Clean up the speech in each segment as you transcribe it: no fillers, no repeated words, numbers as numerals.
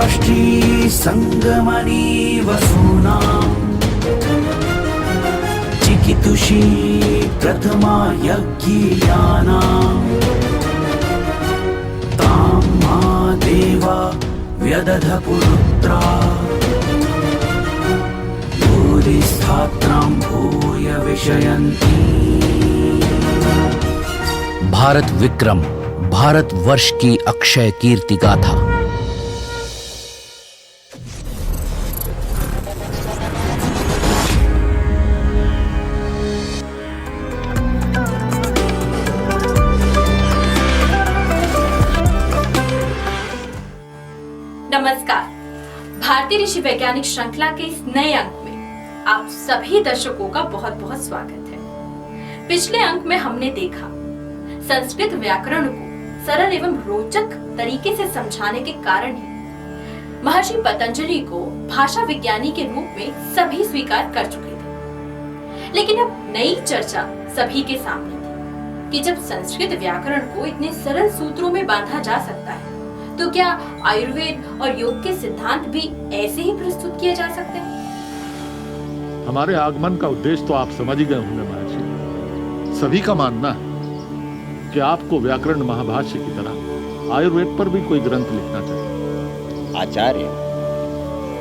राष्ट्री संगमनी वसूनां चिकितुषी प्रथमा यज्ञियानां तां मा देवा व्यदध पुरुत्रा भूरिस्थात्रां भूय विषयन्ति। भारत विक्रम, भारत वर्ष की अक्षय कीर्ति गाथा। नमस्कार। भारतीय ऋषि वैज्ञानिक श्रृंखला के इस नए अंक में आप सभी दर्शकों का बहुत बहुत स्वागत है। पिछले अंक में हमने देखा संस्कृत व्याकरण को सरल एवं रोचक तरीके से समझाने के कारण ही महर्षि पतंजलि को भाषा विज्ञानी के रूप में सभी स्वीकार कर चुके थे। लेकिन अब नई चर्चा सभी के सामने थी कि जब संस्कृत व्याकरण को इतने सरल सूत्रों में बांधा जा सकता है, तो क्या आयुर्वेद और योग के सिद्धांत भी ऐसे ही प्रस्तुत किए जा सकते हैं? हमारे आगमन का उद्देश्य तो आप समझ ही गए होंगे महर्षि। सभी का मानना है कि आपको व्याकरण महाभाष्य की तरह आयुर्वेद पर भी कोई ग्रंथ लिखना चाहिए। आचार्य,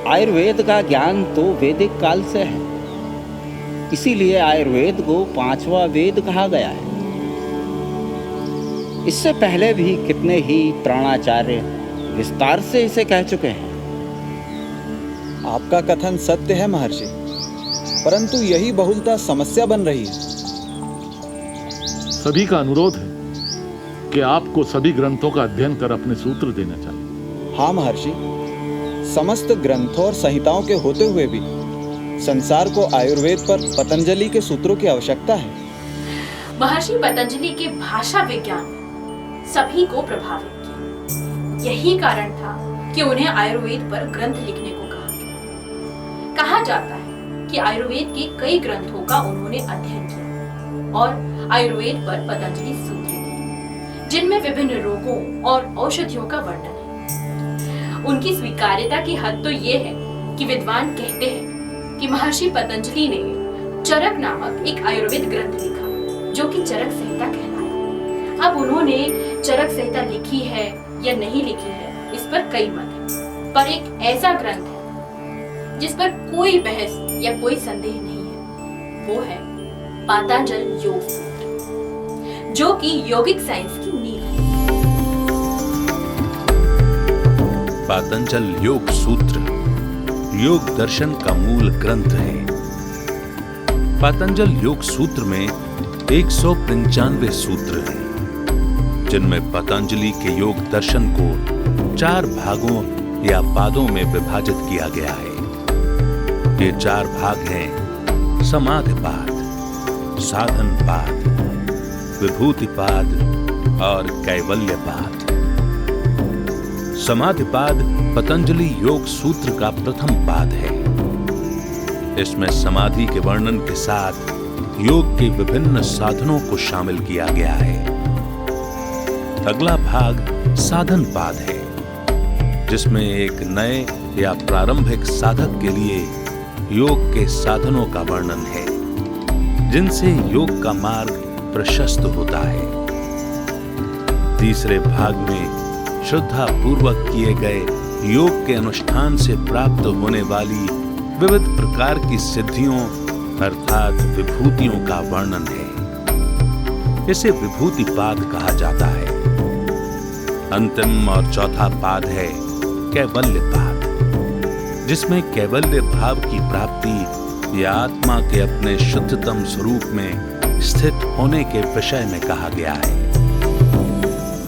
आयुर्वेद का ज्ञान तो वैदिक काल से है, इसीलिए आयुर्वेद को पांचवा वेद कहा गया है। इससे पहले भी कितने ही प्राणाचार्य विस्तार से इसे कह चुके हैं। आपका कथन सत्य है महर्षि, परंतु यही बहुलता समस्या बन रही है। सभी का अनुरोध है कि आपको सभी ग्रंथों का अध्ययन कर अपने सूत्र देना चाहिए। हाँ महर्षि, समस्त ग्रंथों और संहिताओं के होते हुए भी संसार को आयुर्वेद पर पतंजलि के सूत्रों की आवश्यकता है। महर्षि पतंजलि के भाषा विज्ञान सभी को प्रभावित किया। यही कारण था कि उन्हें आयुर्वेद पर ग्रंथ लिखने को कहा गया। कहा जाता है कि आयुर्वेद के कई ग्रंथों का उन्होंने अध्ययन किया और आयुर्वेद पर पतंजलि सूत्र दिए, जिनमें विभिन्न रोगों और औषधियों का वर्णन है। उनकी स्वीकार्यता की हद तो ये है कि विद्वान कहते हैं कि महर्षि पतंजलि ने चरक नामक एक आयुर्वेद ग्रंथ लिखा, जो कि चरक संहिता कहलाता है। अब उन्होंने चरक संहिता लिखी है या नहीं लिखी है, इस पर कई मत हैं, पर एक ऐसा ग्रंथ है जिस पर कोई बहस या कोई संदेह नहीं है, वो है पातंजल योग सूत्र, जो कि यौगिक साइंस की नींव है। पातंजल योग सूत्र योग दर्शन का मूल ग्रंथ है। पातंजल योग सूत्र में 195 सूत्र हैं, जिनमें पतंजलि के योग दर्शन को 4 भागों या पादों में विभाजित किया गया है। ये 4 भाग हैं समाधिपाद, साधनपाद, विभूतिपाद और कैवल्यपाद। समाधिपाद पतंजलि योग सूत्र का प्रथम पाद है। इसमें समाधि के वर्णन के साथ योग के विभिन्न साधनों को शामिल किया गया है। अगला भाग साधन पाद है, जिसमें एक नए या प्रारंभिक साधक के लिए योग के साधनों का वर्णन है, जिनसे योग का मार्ग प्रशस्त होता है। तीसरे भाग में श्रद्धा पूर्वक किए गए योग के अनुष्ठान से प्राप्त होने वाली विविध प्रकार की सिद्धियों अर्थात विभूतियों का वर्णन है। इसे विभूतिपाद कहा जाता है। अंतिम और चौथा पाद है कैवल्य पाद, जिसमें कैवल्य भाव की प्राप्ति या आत्मा के अपने शुद्धतम स्वरूप में स्थित होने के विषय में कहा गया है।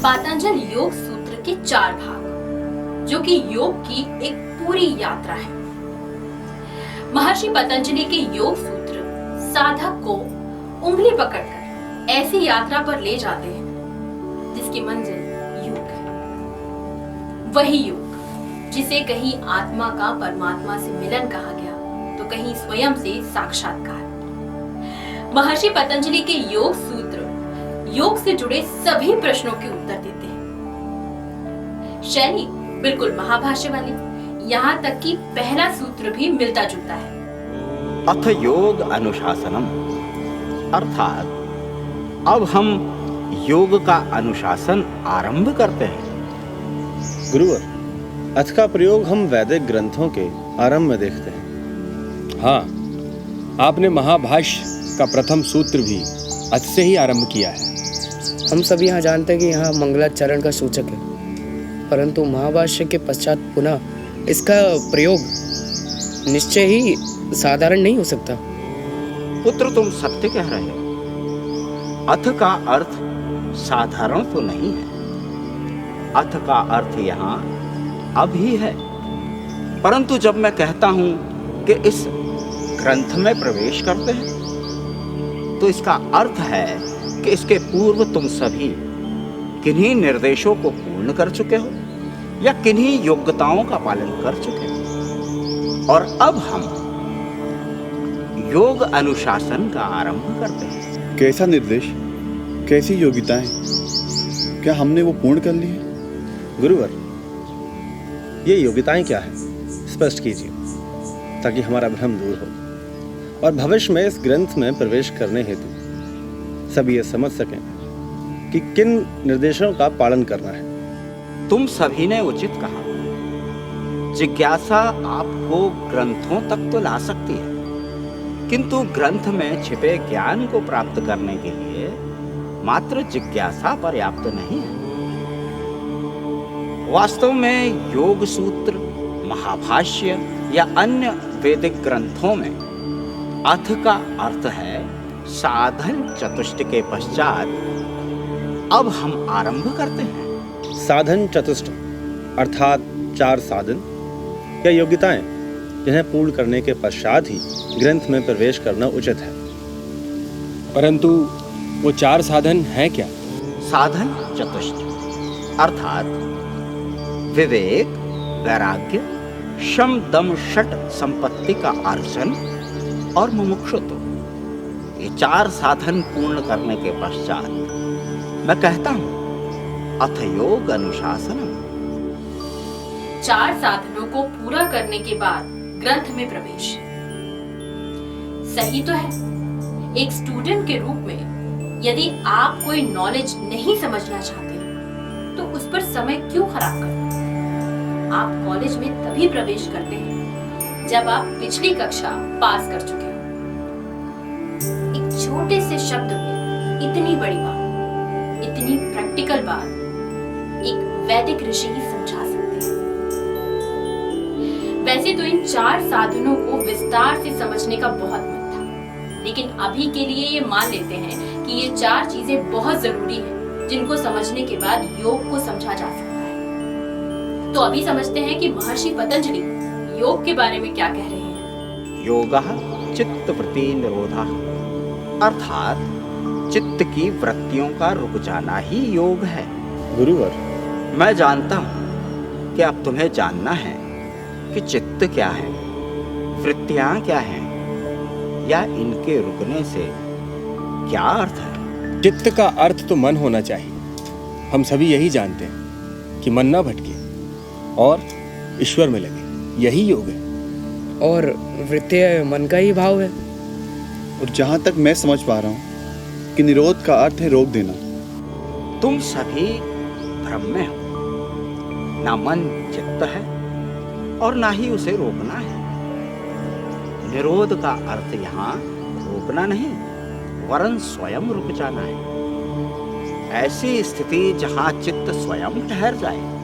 पातंजल योग सूत्र के 4 भाग, जो कि योग की एक पूरी यात्रा है। महर्षि पतंजलि के योग सूत्र साधक को उंगली पकड़कर ऐसी यात्रा पर ले जाते हैं जिसकी मंजिल योग है। वही योग जिसे कहीं आत्मा का परमात्मा से मिलन कहा गया, तो कहीं स्वयं से साक्षात्कार। महर्षि पतंजलि के योग सूत्र योग से जुड़े सभी प्रश्नों के उत्तर देते हैं। शैली बिल्कुल महाभाष्य वाली, यहाँ तक कि पहला सूत्र भी मिलता जुलता है। अथ योग अनुशासनम, अर्थात अब हम योग का अनुशासन आरंभ करते हैं। गुरुवर, अथ का प्रयोग हम वैदिक ग्रंथों के आरंभ में देखते हैं। हाँ, आपने महाभाष्य का प्रथम सूत्र भी अथ से ही आरंभ किया है। हम सभी यहाँ जानते हैं कि यहाँ मंगलाचरण का सूचक है, परंतु महाभाष्य के पश्चात पुनः इसका प्रयोग निश्चय ही साधारण नहीं हो सकता। पुत्र, तुम सत्य कह रहे हो। अथ का अर्थ साधारण तो नहीं है। अथ का अर्थ यहाँ अब ही है। परंतु जब मैं कहता हूं कि इस ग्रंथ में प्रवेश करते हैं, तो इसका अर्थ है कि इसके पूर्व तुम सभी किन्हीं निर्देशों को पूर्ण कर चुके हो या किन्हीं योग्यताओं का पालन कर चुके हो, और अब हम योग अनुशासन का आरंभ करते हैं। कैसा निर्देश, कैसी योग्यताएं, क्या हमने वो पूर्ण कर ली है? गुरुवर, ये योग्यताएं क्या है, स्पष्ट कीजिए ताकि हमारा भ्रम दूर हो और भविष्य में इस ग्रंथ में प्रवेश करने हेतु सभी ये समझ सकें कि किन निर्देशों का पालन करना है। तुम सभी ने उचित कहा। जिज्ञासा आपको ग्रंथों तक तो ला सकती है, किंतु ग्रंथ में छिपे ज्ञान को प्राप्त करने के लिए मात्र जिज्ञासा पर्याप्त नहीं है। वास्तव में योग सूत्र, महाभाष्य या अन्य वैदिक ग्रंथों में अथ का अर्थ है साधन चतुष्ट के पश्चात अब हम आरंभ करते हैं। साधन चतुष्ट अर्थात 4 साधन या योग्यताएं जिन्हें पूर्ण करने के पश्चात ही ग्रंथ में प्रवेश करना उचित है। परंतु वो 4 साधन हैं क्या? साधन चतुष्ट अर्थात विवेक, वैराग्य, शम दम शट संपत्ति का अर्जन और मुमुक्षुत्व, ये 4 साधन पूर्ण करने के पश्चात मैं कहता हूं अथ योग अनुशासनम। 4 साधनों को पूरा करने के बाद ग्रंथ में प्रवेश सही तो है। एक स्टूडेंट के रूप में यदि आप कोई नॉलेज नहीं समझना चाहते तो उस पर समय क्यों खराब करते? आप कॉलेज में तभी प्रवेश करते हैं जब आप पिछली कक्षा पास कर चुके हो। एक छोटे से शब्द में इतनी बड़ी बात, इतनी प्रैक्टिकल बात एक वैदिक ऋषि ही समझा सकते हैं। वैसे तो इन 4 साधनों को विस्तार से समझने का बहुत मन था, लेकिन अभी के लिए ये मान लेते हैं कि ये 4 चीजें बहुत जरूरी हैं, जिनको समझने के बाद योग को समझा जा सकता है। तो अभी समझते हैं कि महर्षि पतंजलि योग के बारे में क्या कह रहे हैं। योगः चित्तवृत्ति निरोधः, अर्थात चित्त की वृत्तियों का रुक जाना ही योग है। गुरुवर, मैं जानता हूं कि अब तुम्हें जानना है कि चित्त क्या है, वृत्तियां क्या हैं, या इनके रुकने से क्या अर्थ है। चित्त का अर्थ तो मन होना चाहिए। हम सभी यही जानते हैं कि मन ना भटके और ईश्वर में लगे, यही योग है। और वृत्ति मन का ही भाव है। और जहाँ तक मैं समझ पा रहा हूँ कि निरोध का अर्थ है रोक देना। तुम सभी भ्रम में हो। ना मन चित्त है और ना ही उसे रोकना है। निरोध का अर्थ यहाँ रोकना नहीं, वरन स्वयं रुक जाना है। ऐसी स्थिति जहाँ चित्त स्वयं ठहर जाए।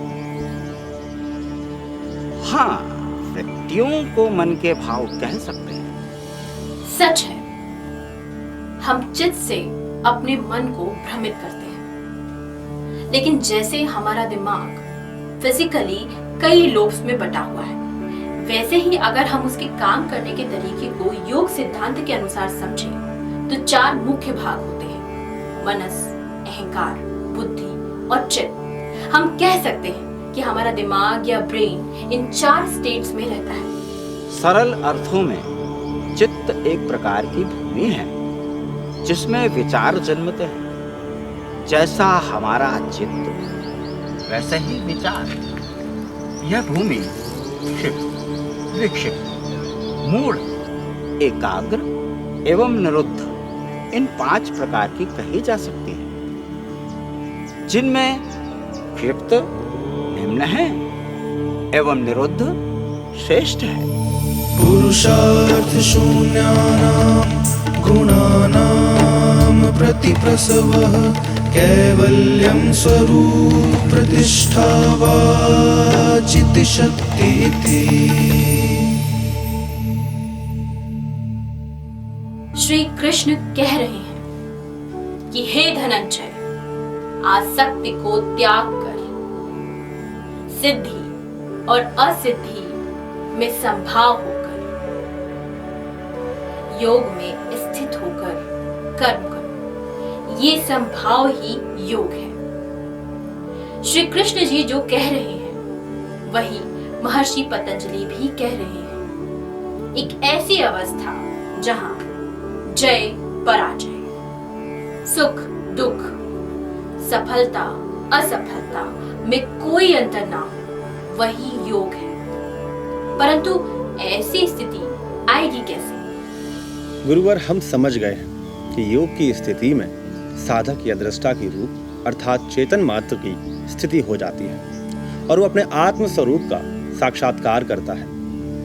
हाँ, वृत्तियों को मन के भाव कह सकते हैं। सच है, हम चित्त से अपने मन को भ्रमित करते हैं, लेकिन जैसे हमारा दिमाग फिजिकली कई लोब्स में बटा हुआ है, वैसे ही अगर हम उसके काम करने के तरीके को योग सिद्धांत के अनुसार समझें तो 4 मुख्य भाग होते हैं: मनस, अहंकार, बुद्धि और चित्त। हम कह सकते हैं कि हमारा दिमाग या ब्रेन इन 4 स्टेट्स में रहता है। सरल अर्थों में चित्त एक प्रकार की भूमि है जिसमें विचार जन्मते हैं। जैसा हमारा चित्त वैसे ही विचार। यह भूमि शिव, विक्षिप्त, मूढ़, एकाग्र एवं निरुद्ध, इन 5 प्रकार की कही जा सकती है, जिनमें क्षिप्त निम्न है एवं निरुद्ध श्रेष्ठ है। पुरुषार्थ शून्यानां गुणानां प्रतिप्रसवः कैवल्यं स्वरूप प्रतिष्ठा वाचित शक्ति। श्री कृष्ण कह रहे हैं कि हे धनंजय, आसक्ति को त्याग कर सिद्धि और असिद्धि में संभाव होकर योग में स्थित होकर कर्म करो। ये संभाव ही योग है। श्री कृष्ण जी जो कह रहे हैं वही महर्षि पतंजलि भी कह रहे हैं। एक ऐसी अवस्था जहां जय पराजय, सुख दुख, सफलता असफलता में कोई अंतर ना हो, वही योग है। परंतु ऐसी स्थिति आएगी कैसे? गुरुवर, हम समझ गए हैं कि योग की स्थिति में साधक या दृष्टा की रूप अर्थात चेतन मात्र की स्थिति हो जाती है और वो अपने आत्म स्वरूप का साक्षात्कार करता है।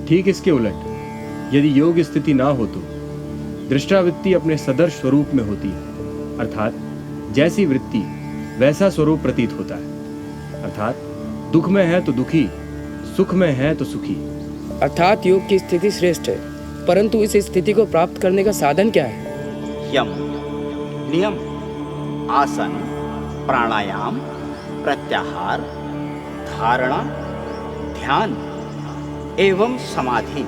ठीक इसके उलट, यदि योग स्थिति ना हो तो दृष्टावृत्ति अपने सदर स्वरूप में होती है, अर्थात जैसी वृत्ति वैसा स्वरूप प्रतीत होता है। अर्थात दुख में है तो दुखी, सुख में है तो सुखी। अर्थात योग की स्थिति श्रेष्ठ है, परंतु इस स्थिति को प्राप्त करने का साधन क्या है? यम, नियम, आसन, प्राणायाम, प्रत्याहार, धारणा, ध्यान एवं समाधि,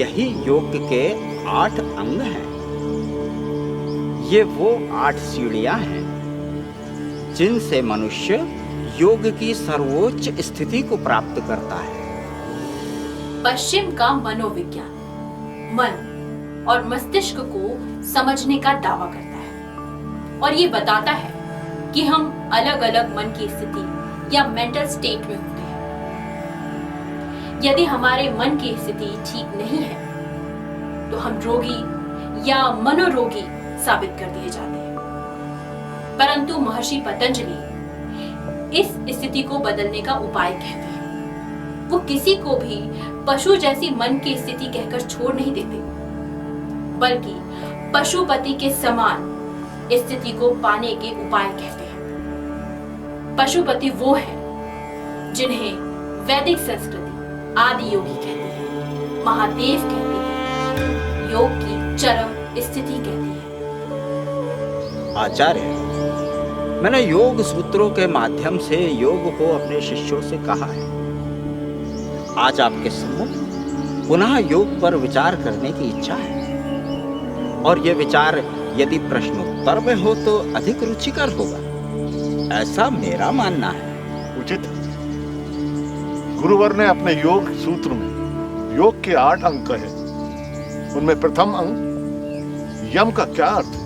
यही योग के 8 अंग हैं। ये वो 8 सीढ़ियां हैं जिनसे मनुष्य योग की सर्वोच्च स्थिति को प्राप्त करता है। पश्चिम का मनोविज्ञान मन और मस्तिष्क को समझने का दावा करता है और ये बताता है कि हम अलग अलग मन की स्थिति या मेंटल स्टेट में होते हैं। यदि हमारे मन की स्थिति ठीक नहीं है तो हम रोगी या मनोरोगी साबित कर दिए जाते हैं। परंतु महर्षि पतंजलि इस स्थिति को बदलने का उपाय कहते हैं। वो किसी को भी पशु जैसी मन की स्थिति कहकर छोड़ नहीं देते, बल्कि पशुपति के समान स्थिति को पाने के उपाय कहते हैं। पशुपति वो है जिन्हें वैदिक संस्कृति आदि योगी कहती है, महादेव कहती है, योग की चरम स्थिति कहती है। आचार्य, मैंने योग सूत्रों के माध्यम से योग को अपने शिष्यों से कहा है। आज आपके सम्मुख पुनः योग पर विचार करने की इच्छा है और यह विचार यदि प्रश्नोत्तर में हो तो अधिक रुचिकर होगा, ऐसा मेरा मानना है। उचित। गुरुवर ने अपने योग सूत्र में योग के 8 अंग कहे। उनमें प्रथम अंग यम का क्या अर्थ है?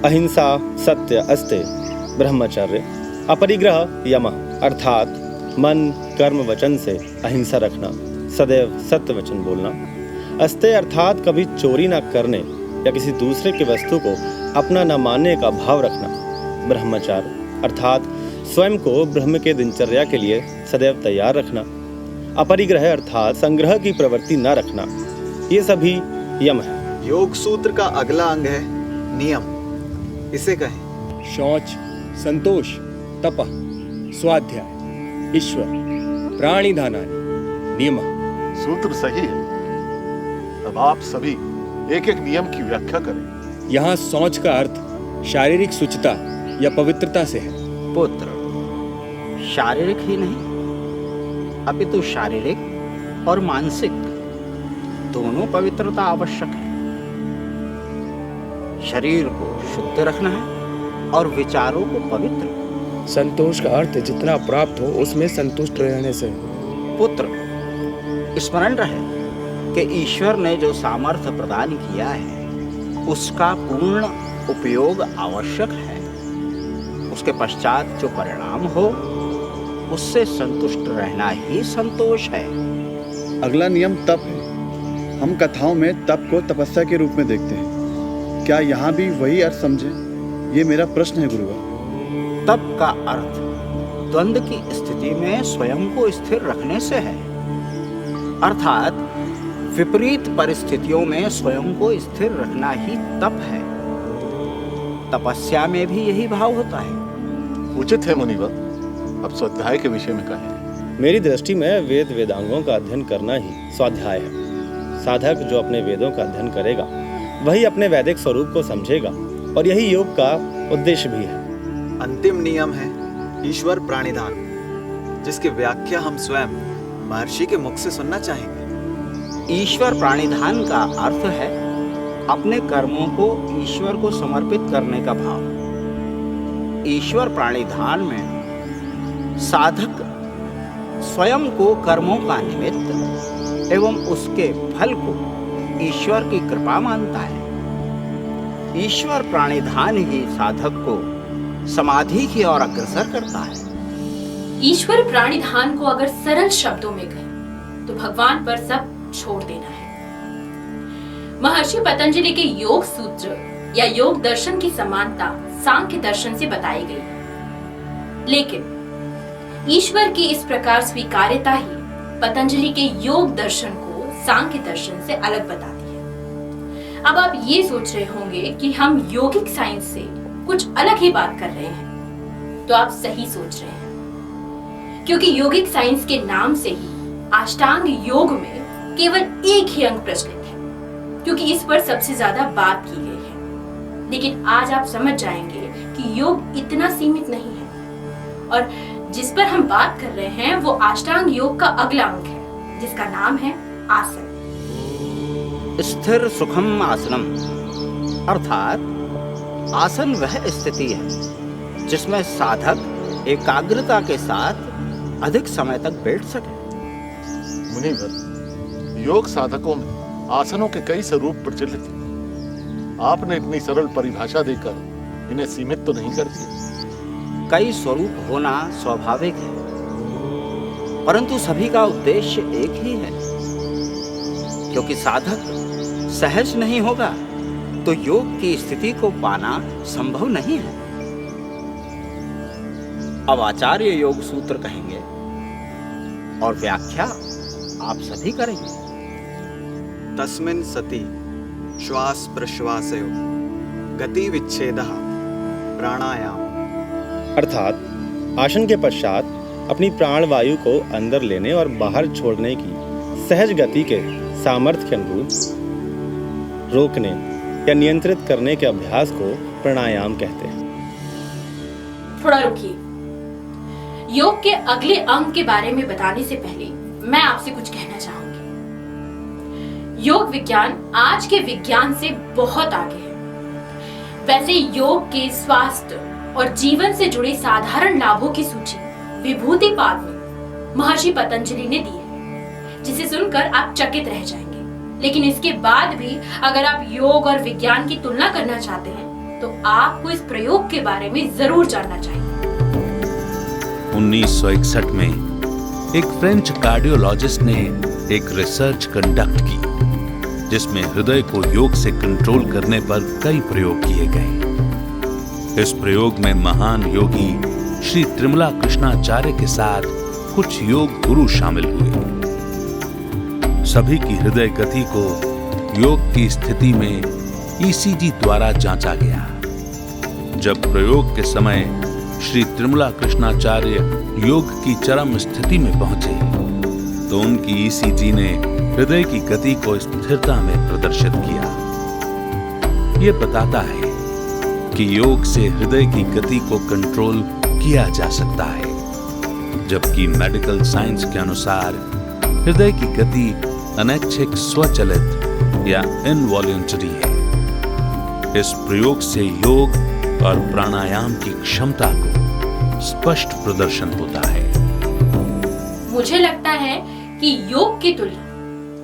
अहिंसा, सत्य, अस्तेय, ब्रह्मचर्य, अपरिग्रह, यमः, अर्थात मन, कर्म, वचन से अहिंसा रखना, सदैव सत्य वचन बोलना। अस्तेय अर्थात कभी चोरी न करने या किसी दूसरे की वस्तु को अपना न मानने का भाव रखना। ब्रह्मचार्य अर्थात स्वयं को ब्रह्म के दिनचर्या के लिए सदैव तैयार रखना। अपरिग्रह अर्थात संग्रह की प्रवृत्ति न रखना। ये सभी यम है। योग सूत्र का अगला अंग है नियम। इसे कहें शौच, संतोष, तपः, स्वाध्याय, ईश्वर, प्राणिधानानि, नियमः। सूत्र सही है। अब आप सभी एक एक नियम की व्याख्या करें। यहाँ शौच का अर्थ शारीरिक शुचिता या पवित्रता से है। पुत्र, शारीरिक ही नहीं अपितु शारीरिक और मानसिक दोनों पवित्रता आवश्यक है। शरीर को शुद्ध रखना है और विचारों को पवित्र। संतोष का अर्थ जितना प्राप्त हो उसमें संतुष्ट रहने से। पुत्र, स्मरण रहे कि ईश्वर ने जो सामर्थ्य प्रदान किया है उसका पूर्ण उपयोग आवश्यक है। उसके पश्चात जो परिणाम हो उससे संतुष्ट रहना ही संतोष है। अगला नियम तप है। हम कथाओं में तप को तपस्या के रूप में देखते हैं। क्या यहाँ भी वही अर्थ समझे? ये मेरा प्रश्न है गुरुवर। तप का अर्थ द्वंद्व की स्थिति में स्वयं को स्थिर रखने से है, अर्थात विपरीत परिस्थितियों में स्वयं को स्थिर रखना ही तप है। तपस्या में भी यही भाव होता है। उचित है मुनिवर। अब स्वाध्याय के विषय में कहें। मेरी दृष्टि में वेद वेदांगों का अध्ययन करना ही स्वाध्याय है। साधक जो अपने वेदों का अध्ययन करेगा वही अपने वैदिक स्वरूप को समझेगा, और यही योग का उद्देश्य भी है। अंतिम नियम है ईश्वर प्राणिधान, जिसकी व्याख्या हम स्वयं महर्षि के मुख से सुनना चाहेंगे। ईश्वर प्राणिधान का अर्थ है अपने कर्मों को ईश्वर को समर्पित करने का भाव। ईश्वर प्राणिधान में साधक स्वयं को कर्मों का निमित्त एवं उसके फल को ईश्वर की कृपा मानता है। ईश्वर प्राणिधान ही साधक को समाधि की ओर अग्रसर करता है। ईश्वर प्राणिधान को अगर सरल शब्दों में कहें तो भगवान पर सब छोड़ देना है। महर्षि पतंजलि के योग सूत्र या योग दर्शन की समानता सांख्य दर्शन से बताई गई है, लेकिन ईश्वर की इस प्रकार स्वीकार्यता ही पतंजलि के योग दर्शन को सांख्य दर्शन से अलग बताती है। अब आप ये सोच रहे होंगे कि हम योगिक साइंस से कुछ अलग ही बात कर रहे हैं, तो आप सही सोच रहे हैं, क्योंकि योगिक साइंस के नाम से ही अष्टांग योग में केवल एक ही अंग प्रचलित है, क्योंकि इस पर सबसे ज्यादा बात की गई है। लेकिन आज आप समझ जाएंगे कि योग इतना सीमित नहीं है, और जिस पर हम बात कर रहे हैं वो अष्टांग योग का अगला अंग है, जिसका नाम है आसन। स्थिर सुखम आसनम, अर्थात आसन वह स्थिति है जिसमें साधक एकाग्रता के साथ अधिक समय तक बैठ सके। मुनिवर, योग साधकों में आसनों के कई स्वरूप प्रचलित हैं। आपने इतनी सरल परिभाषा देकर इन्हें सीमित तो नहीं कर दिया। कई स्वरूप होना स्वाभाविक है, परंतु सभी का उद्देश्य एक ही है, क्योंकि साधक सहज नहीं होगा तो योग की स्थिति को पाना संभव नहीं है। अब आचार्य योग सूत्र कहेंगे और व्याख्या आप सभी करेंगे। तस्मिन् सति श्वास प्रश्वासयो गति विच्छेदः प्राणायाम, अर्थात आसन के पश्चात अपनी प्राण वायु को अंदर लेने और बाहर छोड़ने की सहज गति के सामर्थ्य के अनुरूप रोकने या नियंत्रित करने के अभ्यास को प्राणायाम कहते हैं। थोड़ा रुकिए। योग के अगले अंग के बारे में बताने से पहले मैं आपसे कुछ कहना चाहूंगी। योग विज्ञान आज के विज्ञान से बहुत आगे है। वैसे योग के स्वास्थ्य और जीवन से जुड़े साधारण लाभों की सूची विभूतिपाद में महर्षि पतंजलि ने दी है, जिसे सुनकर आप चकित रह जाएंगे। लेकिन इसके बाद भी अगर आप योग और विज्ञान की तुलना करना चाहते हैं तो आपको इस प्रयोग के बारे में जरूर जानना चाहिए। 1961 में एक फ्रेंच कार्डियोलॉजिस्ट ने एक रिसर्च कंडक्ट की, जिसमें हृदय को योग से कंट्रोल करने पर कई प्रयोग किए गए। इस प्रयोग में महान योगी श्री त्रिमला कृष्णाचार्य के साथ कुछ योग गुरु शामिल हुए। सभी की हृदय गति को योग की स्थिति में ईसीजी द्वारा जांचा गया। जब प्रयोग के समय श्री त्रिमला कृष्णाचार्य योग की चरम स्थिति में पहुंचे तो उनकी ईसीजी ने हृदय की गति को स्थिरता में प्रदर्शित किया। ये बताता है कि योग से हृदय की गति को कंट्रोल किया जा सकता है, जबकि मेडिकल साइंस के अनुसार हृदय की गति अनैच्छिक स्वचलित या इनवॉल्यूंटरी है। इस प्रयोग से योग और प्राणायाम की क्षमता को स्पष्ट प्रदर्शन होता है। मुझे लगता है कि योग की तुलना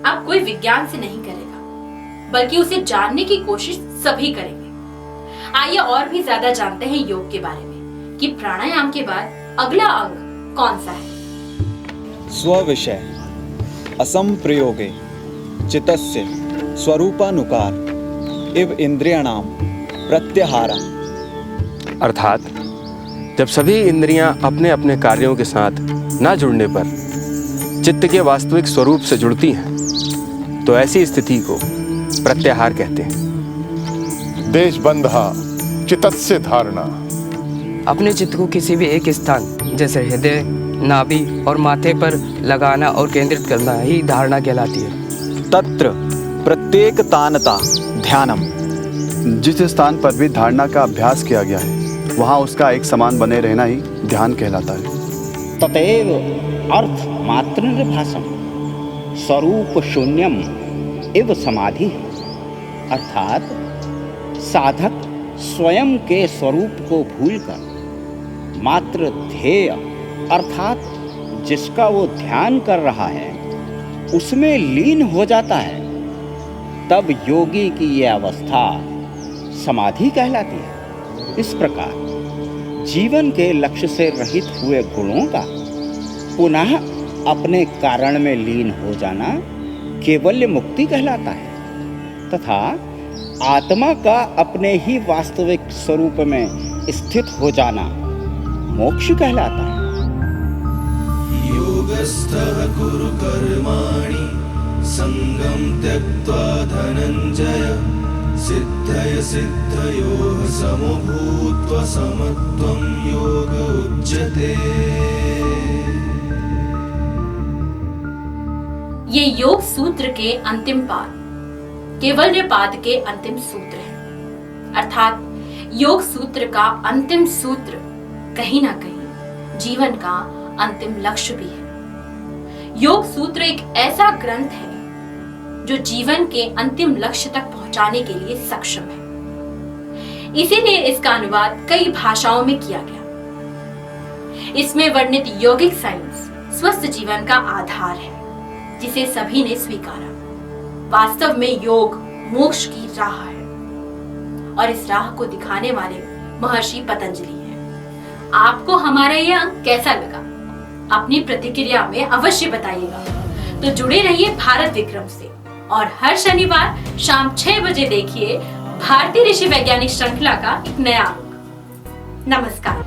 आप कोई विज्ञान से नहीं करेगा, बल्कि उसे जानने की कोशिश सभी करेंगे। आइए और भी ज्यादा जानते हैं योग के बारे में कि प्राणायाम के बाद अगला अंग कौन सा है? स्विषय असंप्रयोगे चित्तस्य स्वरूपानुकार इव इंद्रियाणाम प्रत्याहारा। अर्थात जब सभी इंद्रियां अपने अपने कार्यों के साथ ना जुड़ने पर चित्त के वास्तविक स्वरूप से जुड़ती हैं, तो ऐसी स्थिति को प्रत्याहार कहते हैं। देशबंधा चित्तस्य धारणा। अपने चित्त को किसी भी एक स्थान जैसे हृदय, नाभि और माथे पर लगाना और केंद्रित करना ही धारणा कहलाती है। तत्र प्रत्येक तानता ध्यानम। जिस स्थान पर भी धारणा का अभ्यास किया गया है वहाँ उसका एक समान बने रहना ही ध्यान कहलाता है। ततएव अर्थ मात्र निर्भासम स्वरूप शून्यम एव समाधि। अर्थात साधक स्वयं के स्वरूप को भूलकर मात्र ध्येय अर्थात जिसका वो ध्यान कर रहा है उसमें लीन हो जाता है, तब योगी की यह अवस्था समाधि कहलाती है। इस प्रकार जीवन के लक्ष्य से रहित हुए गुणों का पुनः अपने कारण में लीन हो जाना केवल्य मुक्ति कहलाता है, तथा आत्मा का अपने ही वास्तविक स्वरूप में स्थित हो जाना मोक्ष कहलाता है। योगस्थः कुरु कर्माणि संगं त्यक्त्वा धनंजय सिद्धय सिद्धयोः समो भूत्वा समत्वं योग उच्यते। ये योग सूत्र के अंतिम पाद केवल्य पाद के अंतिम सूत्र है, अर्थात योग सूत्र का अंतिम सूत्र कहीं ना कहीं जीवन का अंतिम लक्ष्य भी है। योग सूत्र एक ऐसा ग्रंथ है जो जीवन के अंतिम लक्ष्य तक पहुंचाने के लिए सक्षम है। इसीलिए इसका अनुवाद कई भाषाओं में किया गया। इसमें वर्णित यौगिक साइंस स्वस्थ जीवन का आधार है, जिसे सभी ने स्वीकारा। वास्तव में योग मोक्ष की राह है और इस राह को दिखाने वाले महर्षि पतंजलि हैं। आपको हमारा यह अंक कैसा लगा? अपनी प्रतिक्रिया में अवश्य बताइएगा। तो जुड़े रहिए भारत विक्रम से और हर शनिवार शाम 6 बजे देखिए भारतीय ऋषि वैज्ञानिक श्रृंखला का एक नया अंक। नमस्कार।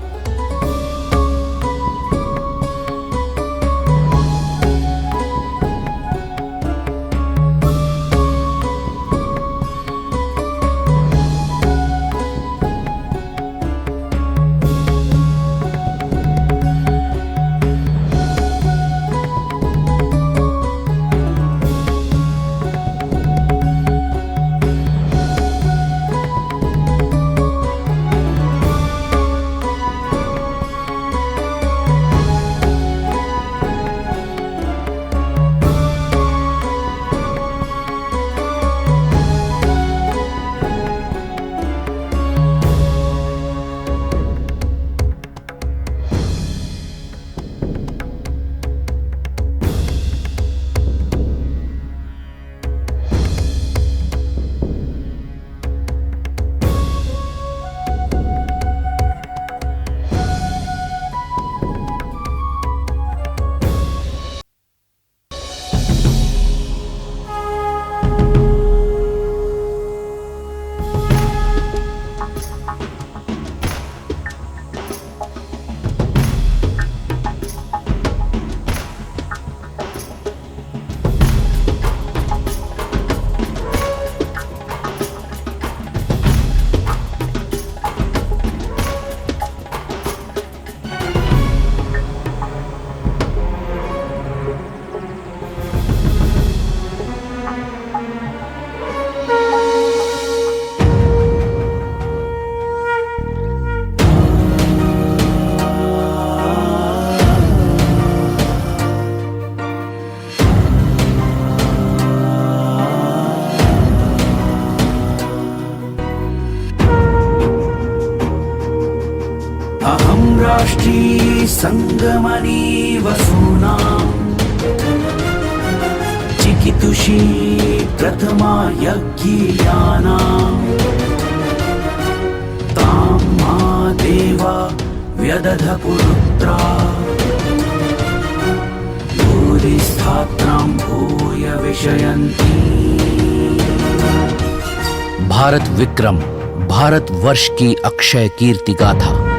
राष्ट्री संगमनी वसूनां चिकितुषी प्रथमा यज्ञियानां तां मा देवा व्यदध पुरुत्रा हृदिस्थात्रां भूय विशयन्ति। भारत विक्रम, भारतवर्ष की अक्षय कीर्ति गाथा।